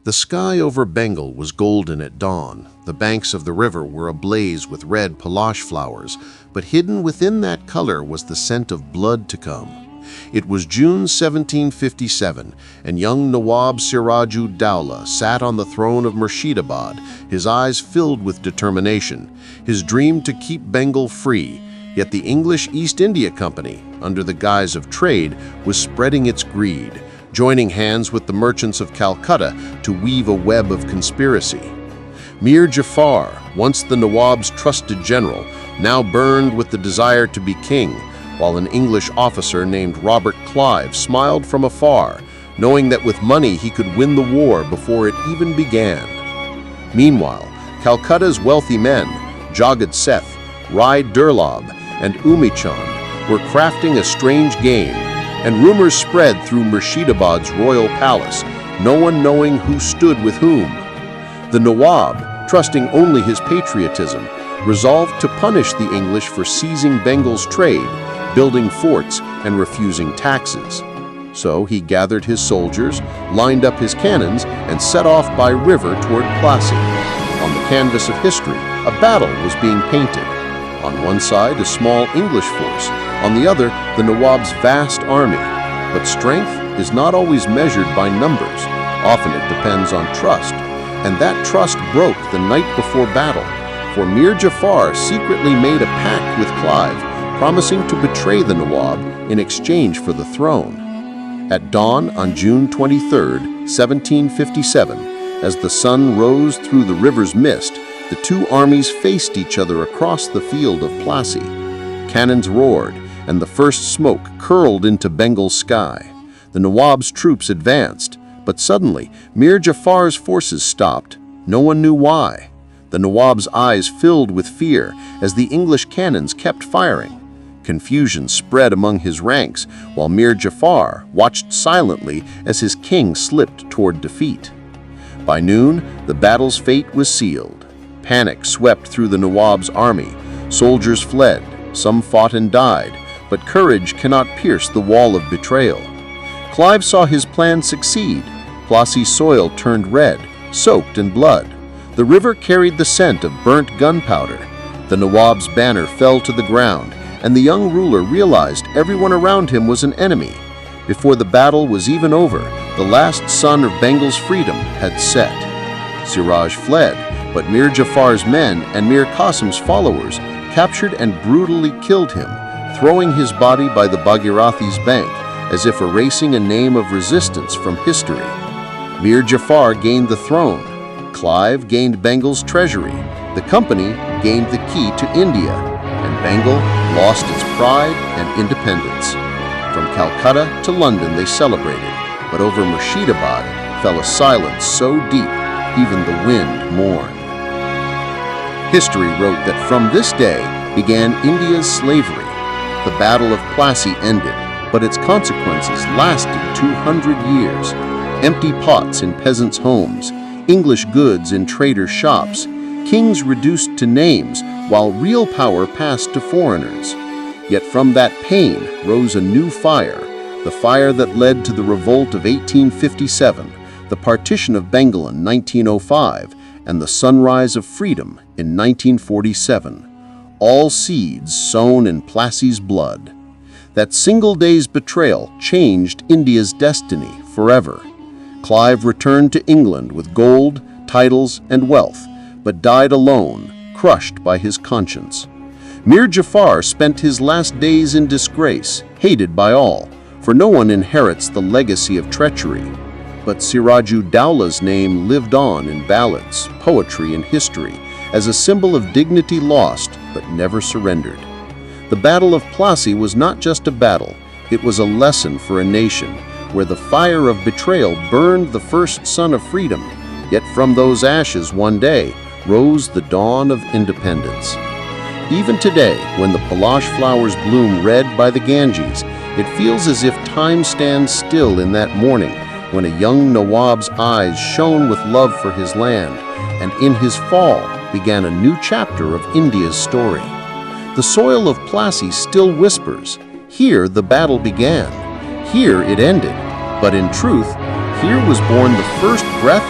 The sky over Bengal was golden at dawn. The banks of the river were ablaze with red palash flowers, but hidden within that color was the scent of blood to come. It was June 1757, and young Nawab Siraj ud-Daulah sat on the throne of Murshidabad, his eyes filled with determination, his dream to keep Bengal free. Yet the English East India Company, under the guise of trade, was spreading its greed, joining hands with the merchants of Calcutta to weave a web of conspiracy. Mir Jafar, once the Nawab's trusted general, now burned with the desire to be king, while an English officer named Robert Clive smiled from afar, knowing that with money he could win the war before it even began. Meanwhile, Calcutta's wealthy men, Jagad Seth, Rai Durlab, and Umichand, were crafting a strange game, and rumors spread through Murshidabad's royal palace, no one knowing who stood with whom. The Nawab, trusting only his patriotism, resolved to punish the English for seizing Bengal's trade, building forts, and refusing taxes. So he gathered his soldiers, lined up his cannons, and set off by river toward Plassey. On the canvas of history, a battle was being painted. On one side, a small English force, on the other, the Nawab's vast army. But strength is not always measured by numbers. Often it depends on trust. And that trust broke the night before battle, for Mir Jafar secretly made a pact with Clive, promising to betray the Nawab in exchange for the throne. At dawn on June 23, 1757, as the sun rose through the river's mist, the two armies faced each other across the field of Plassey. Cannons roared, and the first smoke curled into Bengal's sky. The Nawab's troops advanced, but suddenly Mir Jafar's forces stopped. No one knew why. The Nawab's eyes filled with fear as the English cannons kept firing. Confusion spread among his ranks, while Mir Jafar watched silently as his king slipped toward defeat. By noon, the battle's fate was sealed. Panic swept through the Nawab's army. Soldiers fled, some fought and died, but courage cannot pierce the wall of betrayal. Clive saw his plan succeed. Plassey's soil turned red, soaked in blood. The river carried the scent of burnt gunpowder. The Nawab's banner fell to the ground, and the young ruler realized everyone around him was an enemy. Before the battle was even over, the last sun of Bengal's freedom had set. Siraj fled, but Mir Jafar's men and Mir Qasim's followers captured and brutally killed him, throwing his body by the Bhagirathi's bank, as if erasing a name of resistance from history. Mir Jafar gained the throne. Clive gained Bengal's treasury. The company gained the key to India, and Bengal lost its pride and independence. From Calcutta to London they celebrated, but over Murshidabad fell a silence so deep even the wind mourned. History wrote that from this day began India's slavery. The Battle of Plassey ended, but its consequences lasted 200 years. Empty pots in peasants' homes, English goods in traders' shops, kings reduced to names, while real power passed to foreigners. Yet from that pain rose a new fire, the fire that led to the revolt of 1857, the partition of Bengal in 1905, and the sunrise of freedom in 1947. All seeds sown in Plassey's blood. That single day's betrayal changed India's destiny forever. Clive returned to England with gold, titles, and wealth, but died alone, crushed by his conscience. Mir Jafar spent his last days in disgrace, hated by all, for no one inherits the legacy of treachery. But Siraj ud-Daulah's name lived on in ballads, poetry, and history as a symbol of dignity lost but never surrendered. The Battle of Plassey was not just a battle, it was a lesson for a nation, where the fire of betrayal burned the first sun of freedom, yet from those ashes one day rose the dawn of independence. Even today, when the palash flowers bloom red by the Ganges, it feels as if time stands still in that morning, when a young Nawab's eyes shone with love for his land, and in his fall began a new chapter of India's story. The soil of Plassey still whispers, here the battle began, here it ended, but in truth, here was born the first breath